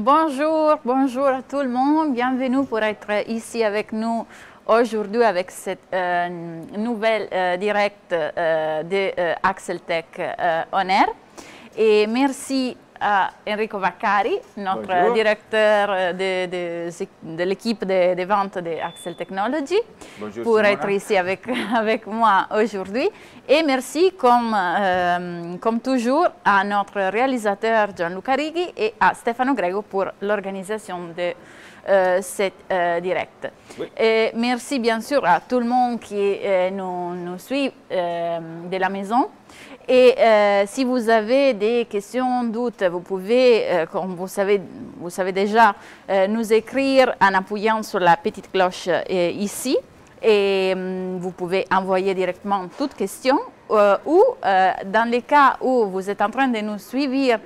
Bonjour, bonjour à tout le monde. Bienvenue pour être ici avec nous aujourd'hui avec cette nouvelle direct de AxelTech On Air. Et merci à Enrico Vaccari, notre Bonjour. directeur de l'équipe de vente de Axel Technology, Bonjour, pour Simona. être ici avec moi aujourd'hui. Et merci, comme toujours, à notre réalisateur Gianluca Righi et à Stefano Grego pour l'organisation de cette direct. Oui. Et merci bien sûr à tout le monde qui nous suit de la maison. Et si vous avez des questions, doutes, vous pouvez, comme vous savez déjà, nous écrire en appuyant sur la petite cloche ici. Et vous pouvez envoyer directement toutes questions ou dans les cas où vous êtes en train de nous suivre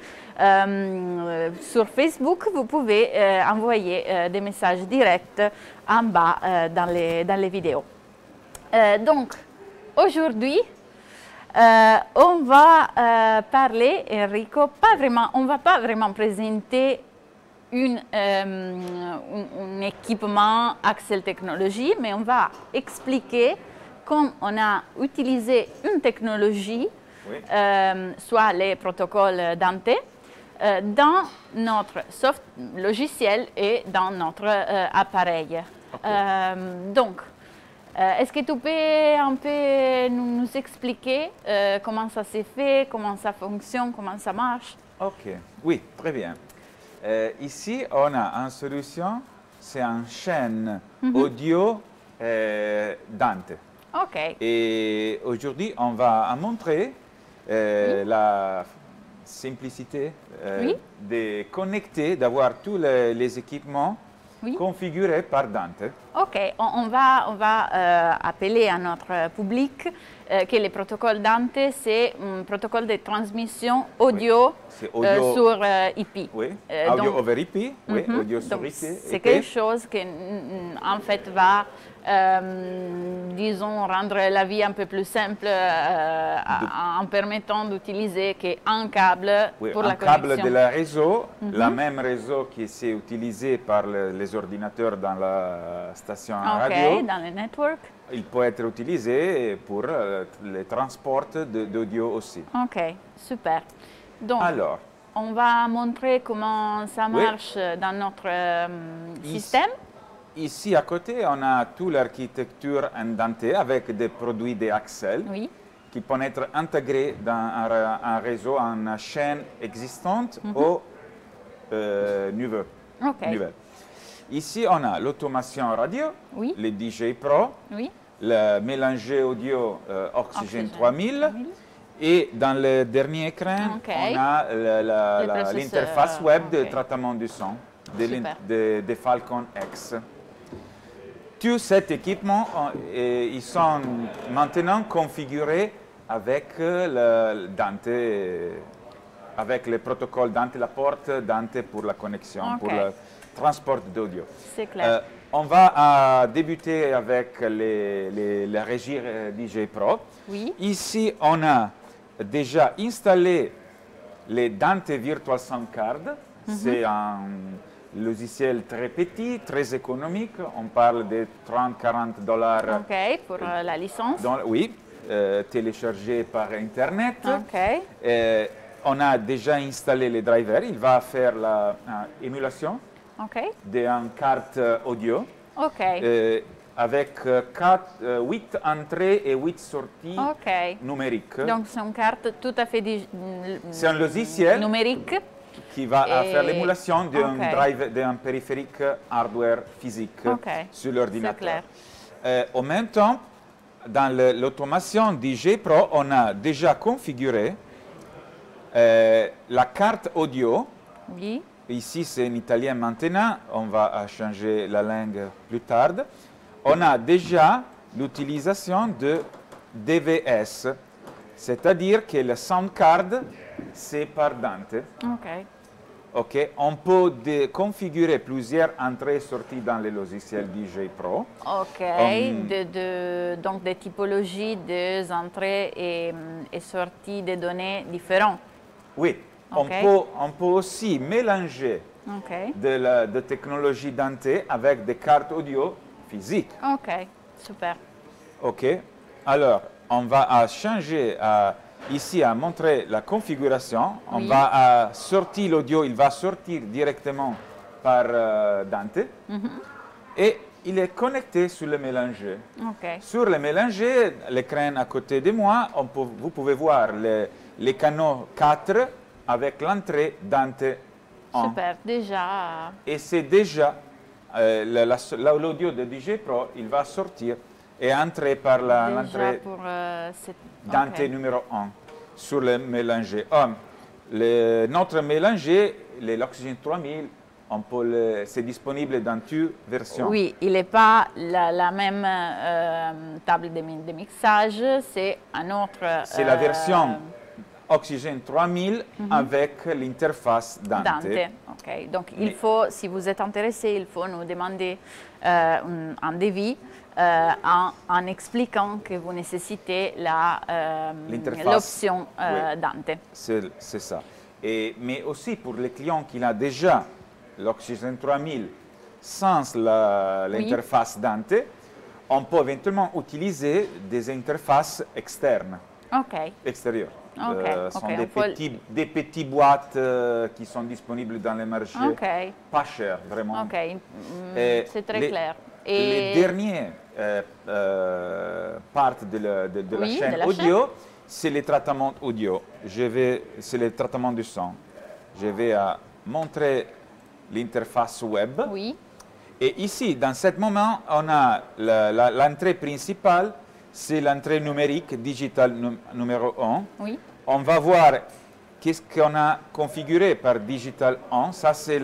sur Facebook, vous pouvez envoyer des messages directs en bas dans les vidéos. Donc, aujourd'hui, on va parler, Enrico, on ne va pas vraiment présenter un équipement Axel Technology, mais on va expliquer comment on a utilisé une technologie, Oui. soit les protocoles Dante, dans notre logiciel et dans notre appareil. Okay. Donc, est-ce que tu peux un peu nous expliquer comment ça s'est fait, comment ça fonctionne, comment ça marche? Ok, oui, très bien. Ici, on a une solution, c'est une chaîne audio Dante. Ok, Et aujourd'hui, on va montrer la simplicité Oui. de connecter, d'avoir tous les équipements Oui. configurés par Dante. ok, on va appeler à notre public que le protocole Dante, c'est un protocole de transmission audio, C'est audio, sur IP. oui, audio donc, over IP, oui, audio sur donc, IP. c'est quelque chose qui, en fait, va, disons, rendre la vie un peu plus simple en permettant d'utiliser un câble Oui, pour un la câble connexion. de la réseau, le même réseau qui s'est utilisé par les ordinateurs dans la station radio, Ok, dans le network. il peut être utilisé pour le transport d'audio aussi. Ok, super. Donc, Alors, on va montrer comment ça Oui. marche dans notre Ici. système. Ici à côté, on a toute l'architecture en Dante avec des produits d'Axel Oui, qui peuvent être intégrés dans un réseau, une chaîne existante ou nouvelle. ok. nouvelle. Ici, on a l'automation radio, Oui. le DJ Pro, Oui, le mélanger audio Oxygen Oxygen 3000 3000. et dans le dernier écran, Ok. on a Le processeur, l'interface web de ok. traitement du son Super. de Falcon X. Tous ces équipements, ils sont maintenant configurés avec le Dante, avec le protocole Dante la porte, Dante pour la connexion, Ok. pour le transport d'audio. c'est clair. On va débuter avec la régie DJ Pro. Oui, Ici, on a déjà installé les Dante Virtual Sound Card. C'est un logiciel très petit, très économique. On parle de 30-40 dollars. ok, pour la licence. Oui, téléchargé par Internet. Ok, On a déjà installé les drivers. Il va faire l'émulation ok, d'une carte audio ok, avec 8 entrées et 8 sorties ok. numériques. Donc, c'est une carte tout à fait C'est un logiciel numérique. qui va Et- faire l'émulation d'un Ok. drive, d'un périphérique hardware physique Ok. sur C'est l'ordinateur. clair. En même temps, dans l'automation DJ Pro, on a déjà configuré la carte audio. Oui, Ici, c'est en italien maintenant. On va changer la langue plus tard. On a déjà l'utilisation de DVS, c'est-à-dire que le sound card, c'est par Dante. ok. Ok, on peut configurer plusieurs entrées et sorties dans le logiciel DJ Pro. Ok, donc des typologies, des entrées et sorties de données différentes. Oui, Ok. on peut aussi mélanger Ok. de technologie Dante avec des cartes audio physiques. Ok, super. OK. Alors, on va changer ici à montrer la configuration. On Oui. va sortir l'audio, il va sortir directement par Dante. Et il est connecté sur le mélanger. Ok. Sur le mélanger, l'écran à côté de moi, vous pouvez voir les canaux 4 avec l'entrée Dante 1. Super, déjà. Et c'est déjà l'audio de DJ Pro, il va sortir et entrer par Déjà l'entrée pour cette... Dante ok. numéro 1 sur le mélanger. Notre mélanger, l'Oxygen 3000, c'est disponible dans toutes versions. Oui, il n'est pas la même table de mixage, c'est un autre... C'est la version Oxygen 3000 avec l'interface Dante. Dante. Ok, donc il Mais- faut, si vous êtes intéressé, il faut nous demander un devis en expliquant que vous nécessitez L'interface. l'option Oui. Dante. C'est ça. Mais aussi pour les clients qui ont déjà l'Oxygen 3000 sans l'interface Dante, on peut éventuellement utiliser des interfaces externes, Ok, extérieures. Ok, Sont ok, des petites boîtes qui sont disponibles dans les marchés, ok, pas chères, vraiment. ok, Et c'est très les- clair. Les derniers parties de la Oui, chaîne de la audio, c'est les traitements audio. C'est le traitement du son. Je vais montrer l'interface web. Oui, Et ici, dans ce moment, on a l'entrée principale, c'est l'entrée numérique digital numéro 1. oui, On va voir qu'est-ce qu'on a configuré par Digital 1. Ça, c'est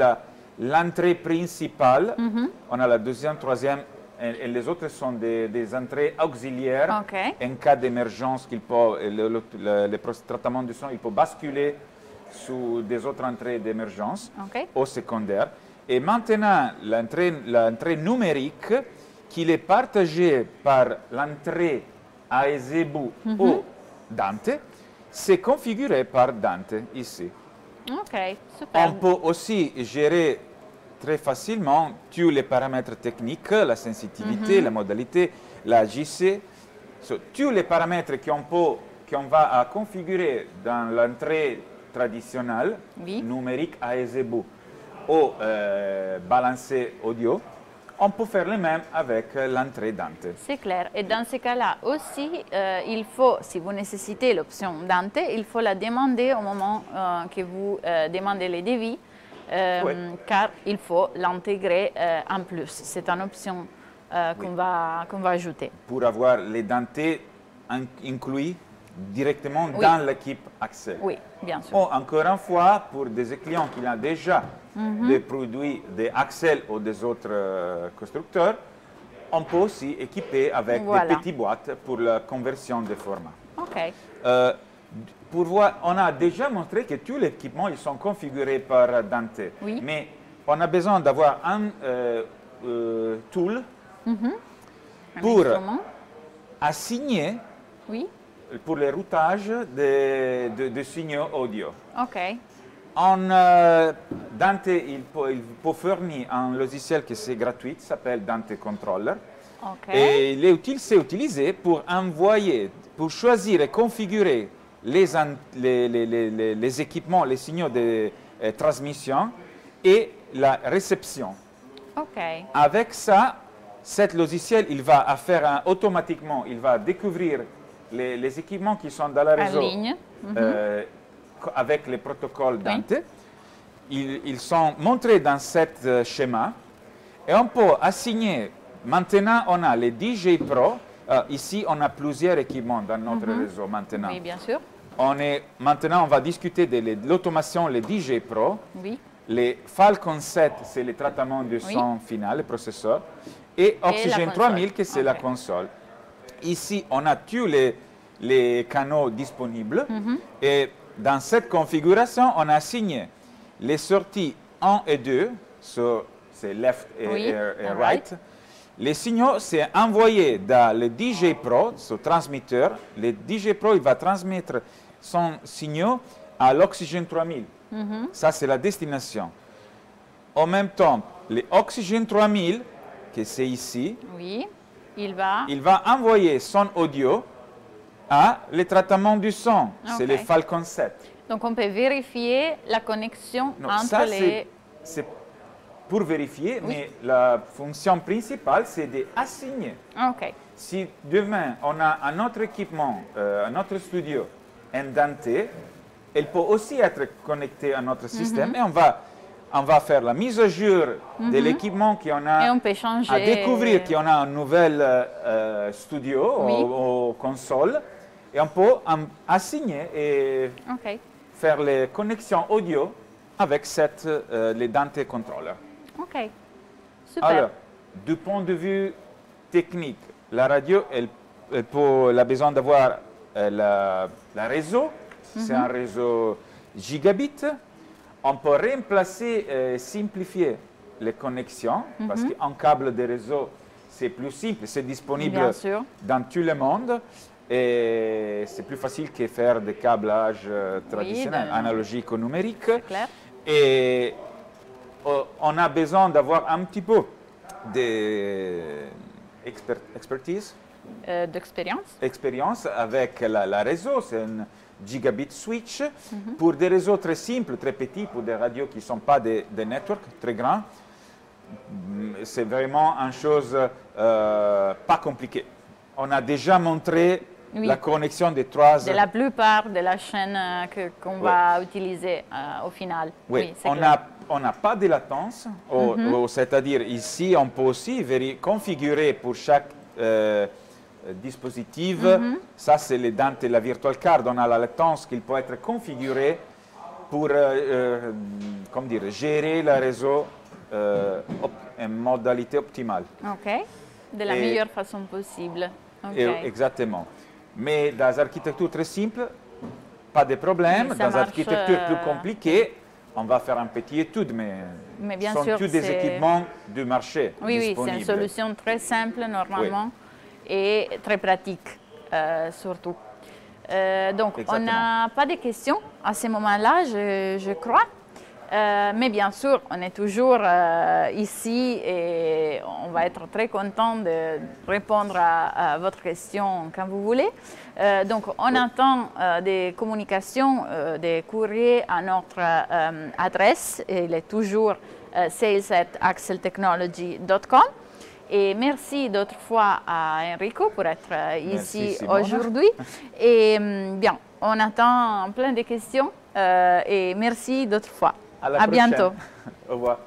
l'entrée principale. On a la deuxième, troisième, et les autres sont des entrées auxiliaires. ok, En cas d'émergence, le traitement du son, il peut basculer sur des autres entrées d'émergence ok, au secondaire. Et maintenant, l'entrée numérique, qui est partagée par l'entrée Aesebu ou Dante, c'est configuré par Dante ici. ok, super. On peut aussi gérer très facilement tous les paramètres techniques, la sensibilité, la modalité, la JC, tous les paramètres qu'on va configurer dans l'entrée traditionnelle Oui. numérique Aesebu ou balancé audio. On peut faire le même avec l'entrée Dante. C'est clair. Et dans ce cas-là aussi, il faut, si vous nécessitez l'option Dante, il faut la demander au moment que vous demandez les devis, Oui. car il faut l'intégrer en plus. C'est une option qu'on va ajouter. Pour avoir les Dante inclus directement Oui. dans l'équipe Axel. Oui, bien sûr. Ou encore une fois, pour des clients qui ont déjà des produits des Axel ou des autres constructeurs, on peut aussi équiper avec Voilà. des petites boîtes pour la conversion de format. OK. Pour voir, on a déjà montré que tous les équipements ils sont configurés par Dante. Oui. Mais on a besoin d'avoir un tool Un pour instrument. assigner Oui. pour le routage de signaux audio. OK. Dante il peut fournir un logiciel qui est gratuit, qui s'appelle Dante Controller. OK. Et il est utile, c'est utilisé pour envoyer, pour choisir et configurer les équipements, les signaux de transmission et la réception. OK. Avec ça, cet logiciel, il va faire automatiquement, il va découvrir les équipements qui sont dans le En réseau ligne. avec les protocoles Dante. Ils sont montrés dans ce schéma et on peut assigner. Maintenant, on a les DJ Pro. Ici, on a plusieurs équipements dans notre réseau maintenant. Oui, bien sûr. Maintenant, on va discuter de l'automation, les DJ Pro. Oui. Les Falcon 7, c'est le traitement du son final, le processeur. Et Oxygen la 3000, console. que c'est la Ok. console. Ici, on a tous les canaux disponibles. Et dans cette configuration, on a assigné les sorties 1 et 2, c'est left et, Oui, et and right. Les signaux, c'est envoyé dans le DJ Pro, ce transmetteur. Le DJ Pro, il va transmettre son signal à l'Oxygen 3000. Ça, c'est la destination. En même temps, l'Oxygen 3000, que c'est ici, Oui, il va envoyer son audio à le traitement du son. C'est Ok. le Falcon 7. Donc, on peut vérifier la connexion Non, entre ça, les... c'est pour vérifier, Oui. mais la fonction principale, c'est d'assigner. Ok. Si demain, on a un autre équipement, un autre studio indenté, elle peut aussi être connectée à notre système et on va faire la mise à jour de l'équipement qu'on a Et on peut changer... à découvrir qu'on a un nouvel studio Oui. ou console et on peut assigner et Ok. faire les connexions audio avec les Dante Controller. Ok. Super. Alors, du point de vue technique, la radio, elle a besoin d'avoir la réseau. C'est un réseau gigabit. On peut remplacer et simplifier les connexions parce qu'un câble de réseau, c'est plus simple, c'est disponible Bien sûr. dans tout le monde et c'est plus facile que faire des câblages traditionnels, analogiques ou numériques. C'est clair. Et on a besoin d'avoir un petit peu d'expertise, D'expérience. avec la réseau. C'est un gigabit switch pour des réseaux très simples, très petits, pour des radios qui ne sont pas des networks très grands. C'est vraiment une chose pas compliquée. On a déjà montré Oui. la connexion des trois. De la plupart de la chaîne qu'on va utiliser au final. Oui, c'est on clair. n'a pas de latence, c'est-à-dire ici on peut aussi configurer pour chaque dispositif, ça c'est les Dante, la virtual card, on a la latence qui peut être configurée pour comme dire, gérer le réseau en modalité optimale. Ok. De la meilleure façon possible. Ok. Exactement. Mais dans l'architecture très simple, pas de problème. Mais ça Dans marche, l'architecture plus compliquée, on va faire une petite étude, mais bien ce sont sûr, tous des c'est- équipements du marché Oui, oui, c'est disponibles. une solution très simple normalement et très pratique surtout. Donc, on Exactement. n'a pas de questions à ce moment-là, je crois. Mais bien sûr, on est toujours ici et on va être très content de répondre à votre question quand vous voulez. Donc, on attend des communications, des courriers à notre adresse. Il est toujours sales@axeltechnology.com. Et merci d'autres fois à Enrico pour être ici Simone. aujourd'hui. Et bien, on attend plein de questions et merci d'autres fois. À la À prochaine. bientôt. Au revoir.